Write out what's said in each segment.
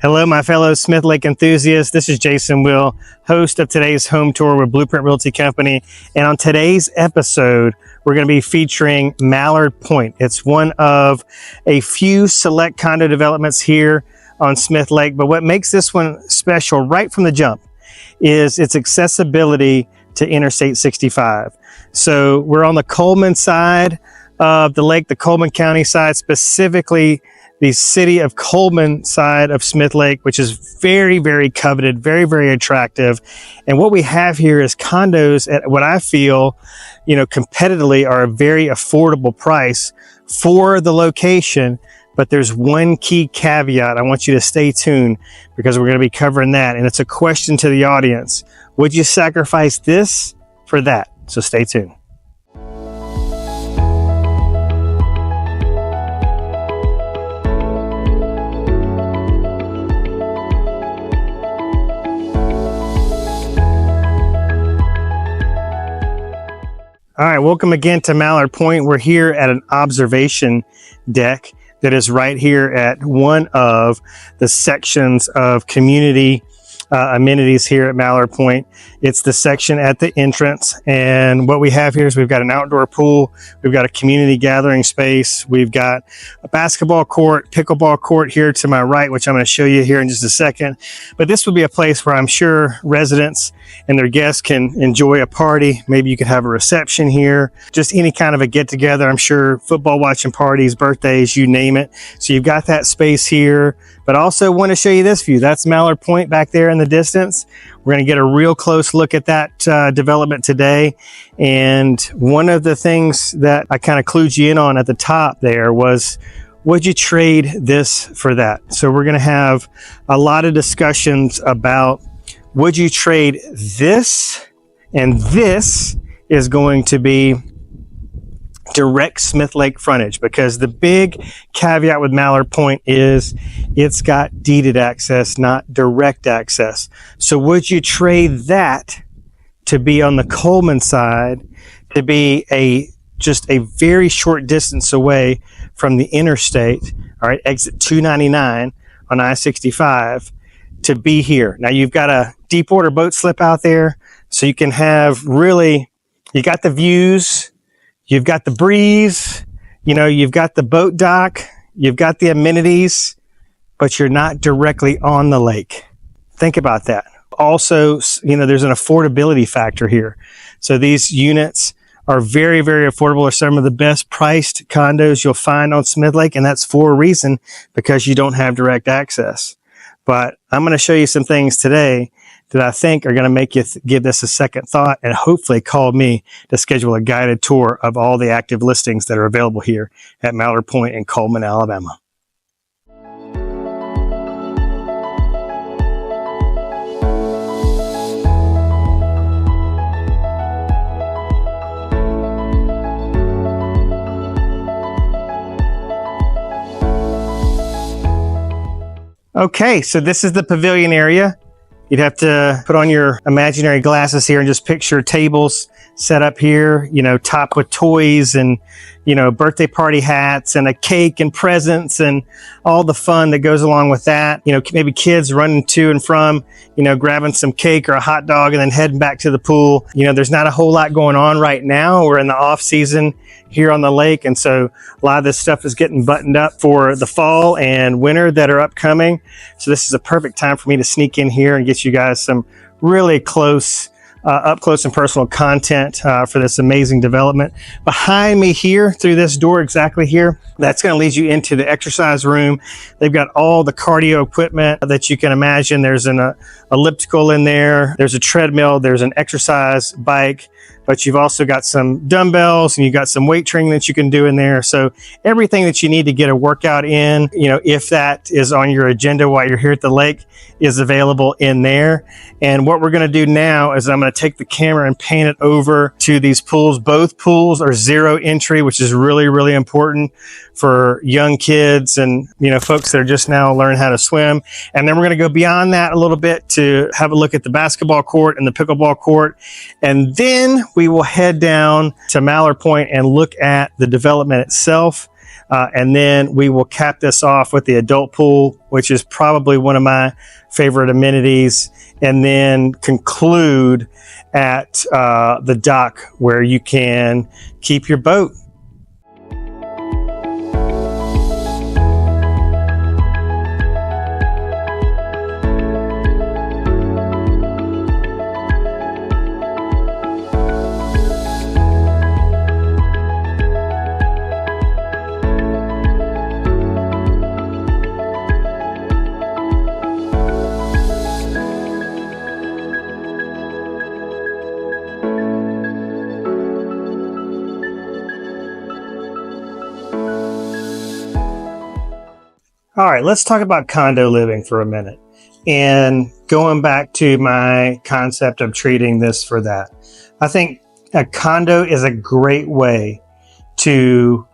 Hello, my fellow Smith Lake enthusiasts. This is Jason Will, host of today's home tour with Blueprint Realty Company. And on today's episode, we're going to be featuring Mallard Pointe. It's one of a few select condo developments here on Smith Lake. But what makes this one special right from the jump is its accessibility to Interstate 65. So we're on the Cullman side of the lake, the Cullman County side, specifically the city of Cullman side of Smith Lake, which is very, very coveted, very, very attractive. And what we have here is condos at what I feel, competitively are a very affordable price for the location. But there's one key caveat. I want you to stay tuned because we're going to be covering that. And it's a question to the audience. Would you sacrifice this for that? So stay tuned. All right, welcome again to Mallard Pointe. We're here at an observation deck that is right here at one of the sections of community amenities here at Mallard Pointe. It's the section at the entrance. And what we have here is we've got an outdoor pool. We've got a community gathering space. We've got a basketball court, pickleball court here to my right, which I'm going to show you here in just a second. But this would be a place where I'm sure residents and their guests can enjoy a party. Maybe you could have a reception here, just any kind of a get together. I'm sure football watching parties, birthdays, you name it. So you've got that space here, but also want to show you this view. That's Mallard Pointe back there in the distance. We're going to get a real close look at that development today. And one of the things that I kind of clued you in on at the top there was, would you trade this for that? So we're going to have a lot of discussions about, would you trade this? And this is going to be direct Smith Lake frontage, because the big caveat with Mallard Pointe is it's got deeded access, not direct access. So would you trade that to be on the Cullman side, to be just a very short distance away from the interstate, all right, exit 299 on I-65, to be here? Now you've got a deep water boat slip out there, so you can have really, you got the views, you've got the breeze, you've got the boat dock, you've got the amenities, but you're not directly on the lake. Think about that. Also, there's an affordability factor here. So these units are very, very affordable. They're some of the best priced condos you'll find on Smith Lake, and that's for a reason, because you don't have direct access. But I'm going to show you some things today that I think are going to make you give this a second thought, and hopefully call me to schedule a guided tour of all the active listings that are available here at Mallard Pointe in Cullman, Alabama. Okay, so this is the pavilion area. You'd have to put on your imaginary glasses here and just picture tables set up here, topped with toys and, birthday party hats and a cake and presents and all the fun that goes along with that. Maybe kids running to and from, grabbing some cake or a hot dog and then heading back to the pool. There's not a whole lot going on right now. We're in the off season here on the lake. And so a lot of this stuff is getting buttoned up for the fall and winter that are upcoming. So this is a perfect time for me to sneak in here and get you guys some really close, up close and personal content for this amazing development. Behind me here, through this door exactly here, that's going to lead you into the exercise room. They've got all the cardio equipment that you can imagine. There's an elliptical in there. There's a treadmill. There's an exercise bike. But you've also got some dumbbells and you've got some weight training that you can do in there. So everything that you need to get a workout in, if that is on your agenda while you're here at the lake, is available in there. And what we're going to do now is I'm going to take the camera and pan it over to these pools. Both pools are zero entry, which is really, really important for young kids and, folks that are just now learning how to swim. And then we're going to go beyond that a little bit to have a look at the basketball court and the pickleball court. And then we will head down to Mallard Pointe and look at the development itself. And then we will cap this off with the adult pool, which is probably one of my favorite amenities, and then conclude at the dock where you can keep your boat. All right, let's talk about condo living for a minute. And going back to my concept of treating this for that, I think a condo is a great way to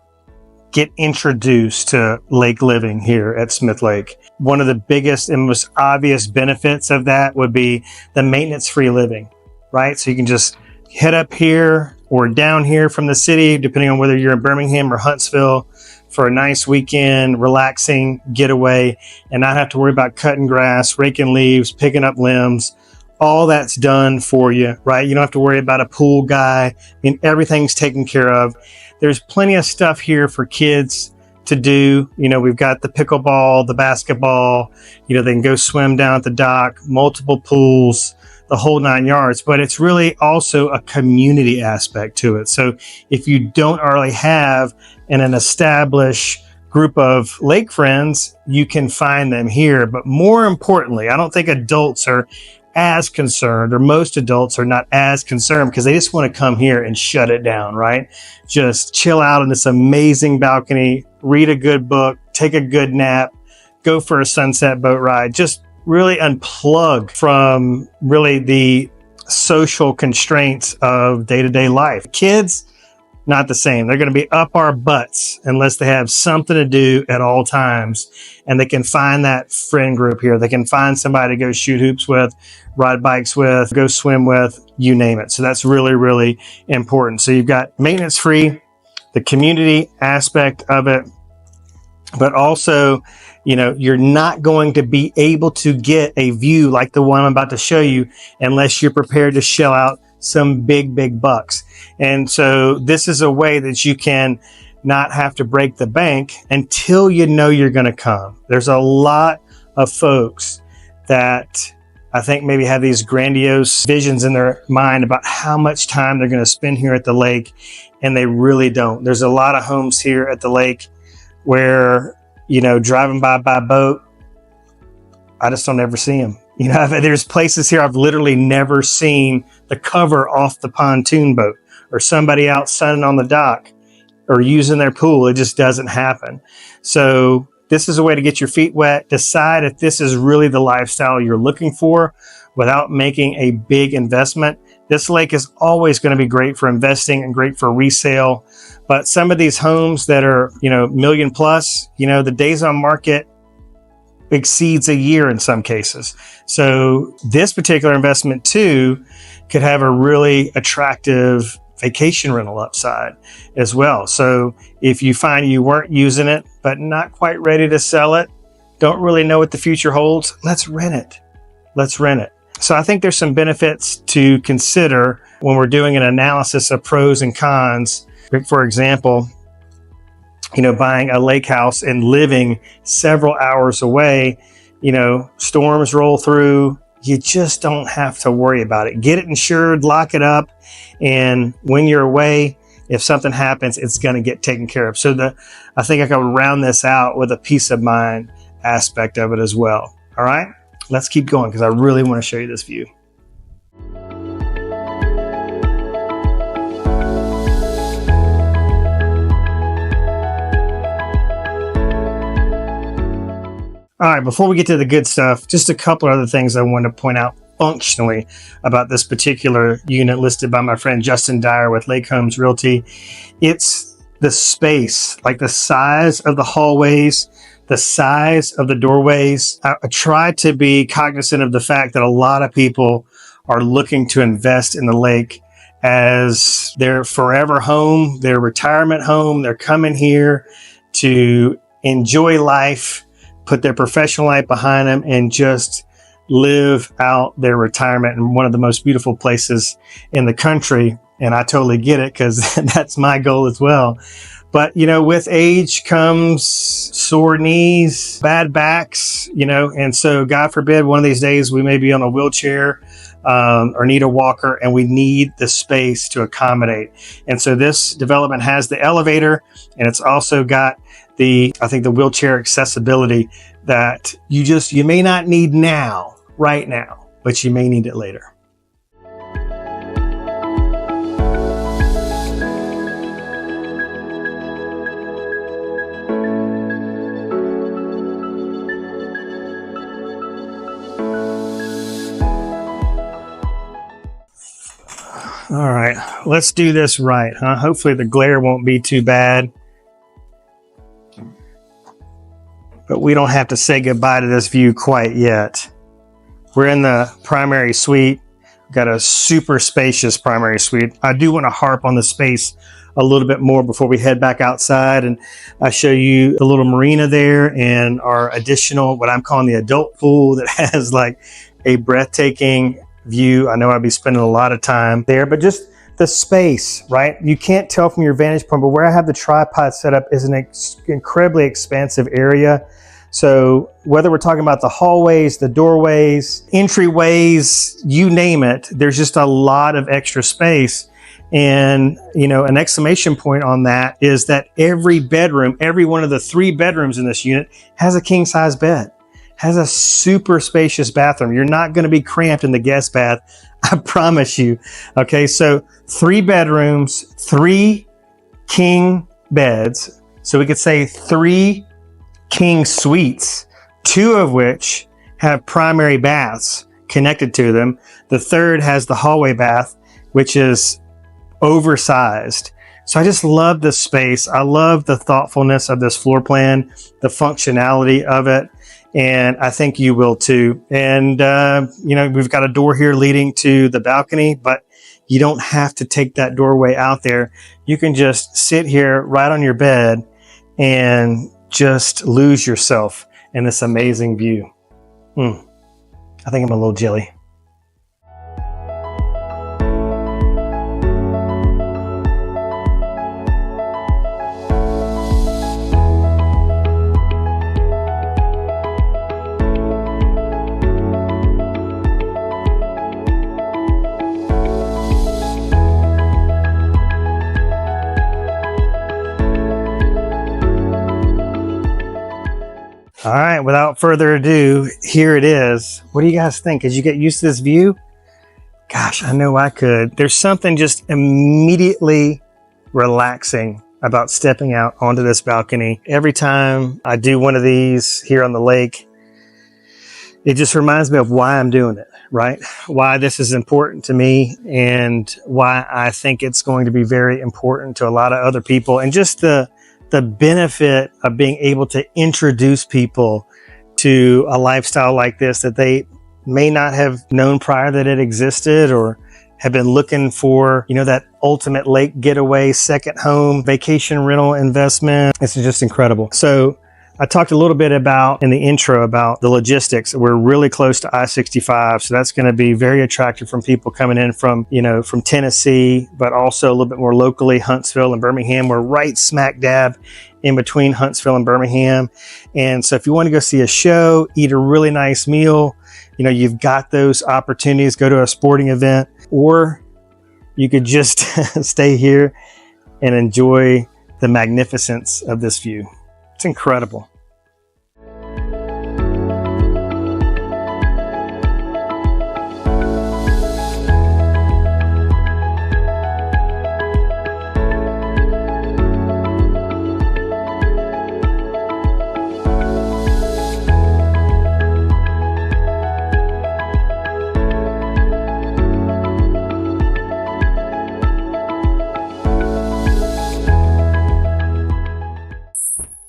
get introduced to lake living here at Smith Lake. One of the biggest and most obvious benefits of that would be the maintenance-free living, right? So you can just head up here or down here from the city, depending on whether you're in Birmingham or Huntsville, for a nice weekend, relaxing getaway, and not have to worry about cutting grass, raking leaves, picking up limbs. All that's done for you, right? You don't have to worry about a pool guy. I mean, everything's taken care of. There's plenty of stuff here for kids to do. You know, we've got the pickleball, the basketball, you know, they can go swim down at the dock, multiple pools, the whole 9 yards, but it's really also a community aspect to it. So if you don't already have an established group of lake friends, you can find them here. But more importantly, I don't think adults are as concerned, or most adults are not as concerned, because they just want to come here and shut it down, right? Just chill out on this amazing balcony, read a good book, take a good nap, go for a sunset boat ride, just really unplug from really the social constraints of day-to-day life. Kids, not the same. They're going to be up our butts unless they have something to do at all times. And they can find that friend group here. They can find somebody to go shoot hoops with, ride bikes with, go swim with, you name it. So that's really, really important. So you've got maintenance free, the community aspect of it, but also, you know, you're not going to be able to get a view like the one I'm about to show you unless you're prepared to shell out some big bucks. And so this is a way that you can not have to break the bank until you know you're going to come. There's a lot of folks that I think maybe have these grandiose visions in their mind about how much time they're going to spend here at the lake, and they really don't. There's a lot of homes here at the lake where, you know, driving by boat, I just don't ever see them. You know, there's places here I've literally never seen the cover off the pontoon boat, or somebody out sunning on the dock or using their pool. It just doesn't happen. So this is a way to get your feet wet, decide if this is really the lifestyle you're looking for without making a big investment. This lake is always going to be great for investing and great for resale. But some of these homes that are, you know, million plus, you know, the days on market exceeds a year in some cases. So this particular investment too could have a really attractive vacation rental upside as well. So if you find you weren't using it, but not quite ready to sell it, don't really know what the future holds, let's rent it. Let's rent it. So I think there's some benefits to consider when we're doing an analysis of pros and cons. For example, you know, buying a lake house and living several hours away, you know, storms roll through, you just don't have to worry about it. Get it insured, lock it up, and when you're away, if something happens, it's going to get taken care of. So I think I can round this out with a peace of mind aspect of it as well. All right, let's keep going because I really want to show you this view. All right, before we get to the good stuff, just a couple other things I want to point out functionally about this particular unit listed by my friend Justin Dyer with Lake Homes Realty. It's the space, like the size of the hallways, the size of the doorways. I try to be cognizant of the fact that a lot of people are looking to invest in the lake as their forever home, their retirement home. They're coming here to enjoy life, put their professional life behind them, and just live out their retirement in one of the most beautiful places in the country. And I totally get it, because that's my goal as well. But, you know, with age comes sore knees, bad backs, you know, and so God forbid one of these days we may be on a wheelchair or need a walker, and we need the space to accommodate. And so this development has the elevator, and it's also got the wheelchair accessibility that you may not need right now, but you may need it later. All right, let's do this right, huh? Hopefully the glare won't be too bad. But we don't have to say goodbye to this view quite yet. We're in the primary suite. We've got a super spacious primary suite. I do want to harp on the space a little bit more before we head back outside, and I show you the little marina there and our additional, what I'm calling the adult pool, that has like a breathtaking view. I know I'll be spending a lot of time there, but just the space, right? You can't tell from your vantage point, but where I have the tripod set up is an incredibly expansive area. So whether we're talking about the hallways, the doorways, entryways, you name it, there's just a lot of extra space. And, you know, an exclamation point on that is that every bedroom, every one of the 3 bedrooms in this unit has a king size bed, has a super spacious bathroom. You're not going to be cramped in the guest bath, I promise you. Okay, so 3 bedrooms, 3 king beds. So we could say 3 king suites, 2 of which have primary baths connected to them. The third has the hallway bath, which is oversized. So I just love this space. I love the thoughtfulness of this floor plan, the functionality of it. And I think you will too. And, you know, we've got a door here leading to the balcony, but you don't have to take that doorway out there. You can just sit here right on your bed and just lose yourself in this amazing view. I think I'm a little jelly. All right, without further ado, here it is. What do you guys think? Did you get used to this view? Gosh, I know I could. There's something just immediately relaxing about stepping out onto this balcony. Every time I do one of these here on the lake, it just reminds me of why I'm doing it, right? Why this is important to me and why I think it's going to be very important to a lot of other people, and just the benefit of being able to introduce people to a lifestyle like this that they may not have known prior that it existed, or have been looking for, you know, that ultimate lake getaway, second home, vacation rental investment. It's just incredible. So I talked a little bit about in the intro about the logistics. We're really close to I-65. So that's going to be very attractive from people coming in from, you know, from Tennessee, but also a little bit more locally, Huntsville and Birmingham. We're right smack dab in between Huntsville and Birmingham. And so if you want to go see a show, eat a really nice meal, you know, you've got those opportunities. Go to a sporting event, or you could just stay here and enjoy the magnificence of this view. It's incredible.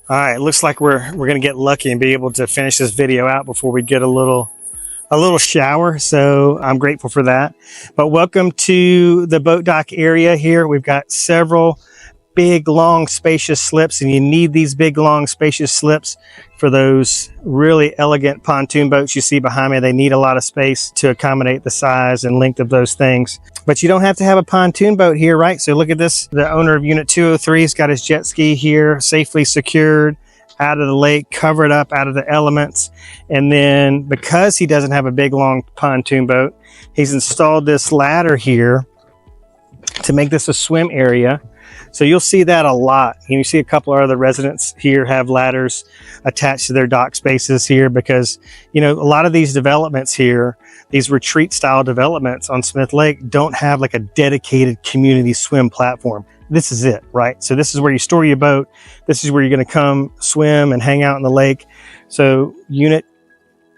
All right, looks like we're gonna get lucky and be able to finish this video out before we get a little shower. So I'm grateful for that. But welcome to the boat dock area here. We've got several big, long, spacious slips, and you need these big, long, spacious slips for those really elegant pontoon boats you see behind me. They need a lot of space to accommodate the size and length of those things. But you don't have to have a pontoon boat here, right? So look at this. The owner of Unit 203 has got his jet ski here, safely secured out of the lake, covered up out of the elements. And then because he doesn't have a big, long pontoon boat, he's installed this ladder here to make this a swim area. So you'll see that a lot. You see a couple of other residents here have ladders attached to their dock spaces here because, you know, a lot of these developments here, these retreat style developments on Smith Lake don't have like a dedicated community swim platform. This is it, right? So this is where you store your boat. This is where you're going to come swim and hang out in the lake. So Unit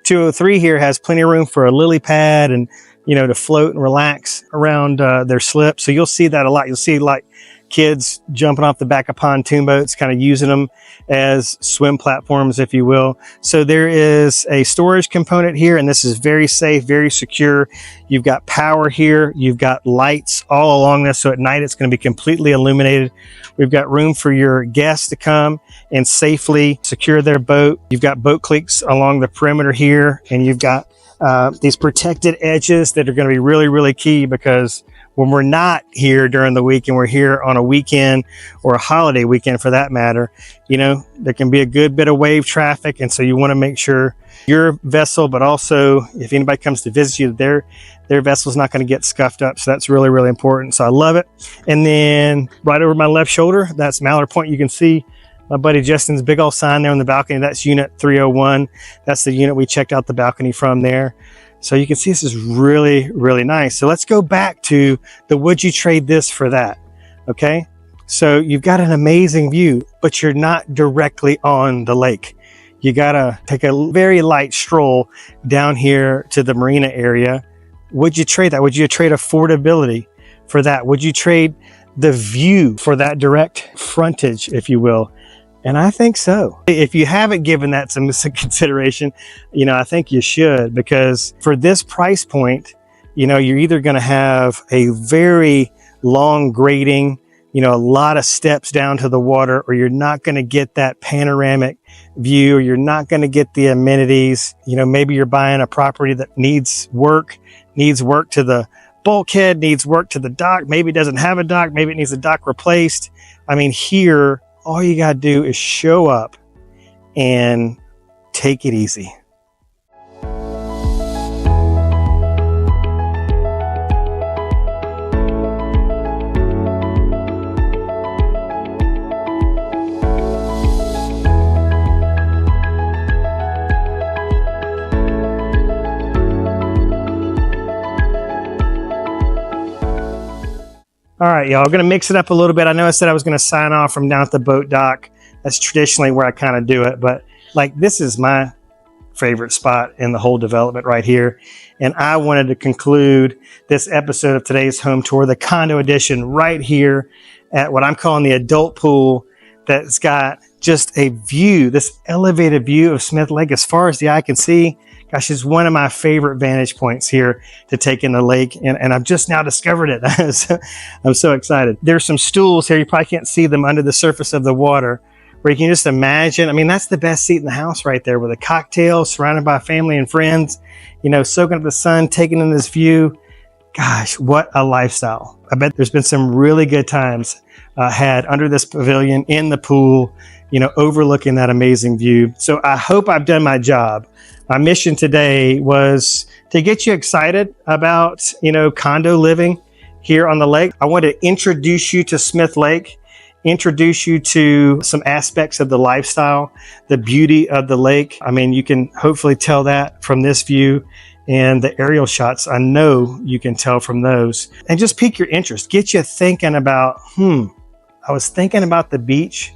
203 here has plenty of room for a lily pad and, you know, to float and relax around their slip. So you'll see that a lot. You'll see like kids jumping off the back of pontoon boats, kind of using them as swim platforms, if you will. So there is a storage component here, and this is very safe, very secure. You've got power here. You've got lights all along this. So at night, it's going to be completely illuminated. We've got room for your guests to come and safely secure their boat. You've got boat cleats along the perimeter here, and you've got these protected edges that are going to be really, really key because when we're not here during the week and we're here on a weekend or a holiday weekend for that matter, you know, there can be a good bit of wave traffic. And so you want to make sure your vessel, but also if anybody comes to visit you, their vessel's not going to get scuffed up. So that's really, really important. So I love it. And then right over my left shoulder, that's Mallard Pointe. You can see my buddy Justin's big old sign there on the balcony. That's Unit 301. That's the unit we checked out the balcony from there. So you can see this is really, really nice. So let's go back to the would you trade this for that? Okay. So you've got an amazing view, but you're not directly on the lake. You got to take a very light stroll down here to the marina area. Would you trade that? Would you trade affordability for that? Would you trade the view for that direct frontage, if you will? And I think so. If you haven't given that some consideration, you know, I think you should, because for this price point, you know, you're either going to have a very long grading, you know, a lot of steps down to the water, or you're not going to get that panoramic view, or you're not going to get the amenities. You know, maybe you're buying a property that needs work to the bulkhead, needs work to the dock. Maybe it doesn't have a dock. Maybe it needs a dock replaced. I mean, here, all you got to do is show up and take it easy. All right, y'all, I'm going to mix it up a little bit. I know I said I was going to sign off from down at the boat dock. That's traditionally where I kind of do it. But like, this is my favorite spot in the whole development right here. And I wanted to conclude this episode of today's home tour, the condo edition, right here at what I'm calling the adult pool that's got just a view, this elevated view of Smith Lake as far as the eye can see. Gosh, it's one of my favorite vantage points here to take in the lake. And I've just now discovered it. I'm so excited. There's some stools here. You probably can't see them under the surface of the water, where you can just imagine. I mean, that's the best seat in the house right there, with a cocktail, surrounded by family and friends, you know, soaking up the sun, taking in this view. Gosh, what a lifestyle. I bet there's been some really good times had under this pavilion in the pool, you know, overlooking that amazing view. So I hope I've done my job. My mission today was to get you excited about, you know, condo living here on the lake. I want to introduce you to Smith Lake, introduce you to some aspects of the lifestyle, the beauty of the lake. I mean, you can hopefully tell that from this view, and the aerial shots, I know you can tell from those. And just pique your interest, get you thinking about, I was thinking about the beach,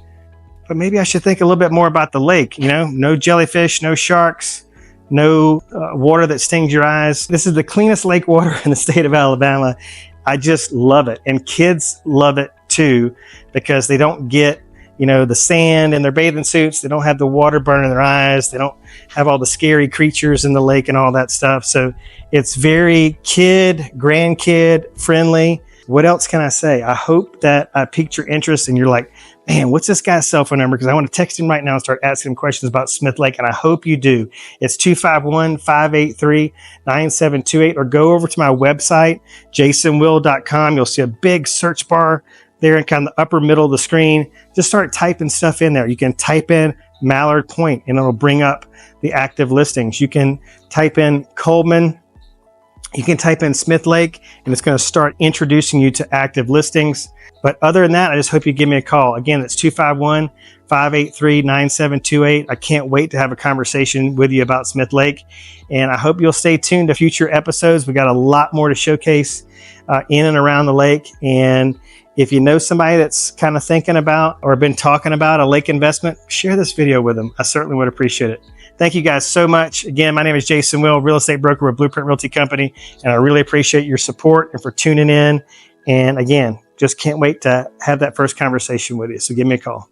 but maybe I should think a little bit more about the lake. You know, no jellyfish, no sharks, no water that stings your eyes. This is the cleanest lake water in the state of Alabama. I just love it. And kids love it too, because they don't get, you know, the sand in their bathing suits. They don't have the water burning their eyes. They don't have all the scary creatures in the lake and all that stuff. So it's very grandkid friendly. What else can I say? I hope that I piqued your interest and you're like, man, what's this guy's cell phone number? Because I want to text him right now and start asking him questions about Smith Lake. And I hope you do. It's 251-583-9728, or go over to my website, jasonwill.com. You'll see a big search bar there in kind of the upper middle of the screen. Just start typing stuff in there. You can type in Mallard Pointe and it'll bring up the active listings. You can type in Cullman. You can type in Smith Lake and it's going to start introducing you to active listings. But other than that, I just hope you give me a call. Again, it's 251-583-9728. I can't wait to have a conversation with you about Smith Lake. And I hope you'll stay tuned to future episodes. We got a lot more to showcase in and around the lake. And if you know somebody that's kind of thinking about or been talking about a lake investment, share this video with them. I certainly would appreciate it. Thank you guys so much. Again, my name is Jason Will, real estate broker with Blueprint Realty Company, and I really appreciate your support and for tuning in. And again, just can't wait to have that first conversation with you. So give me a call.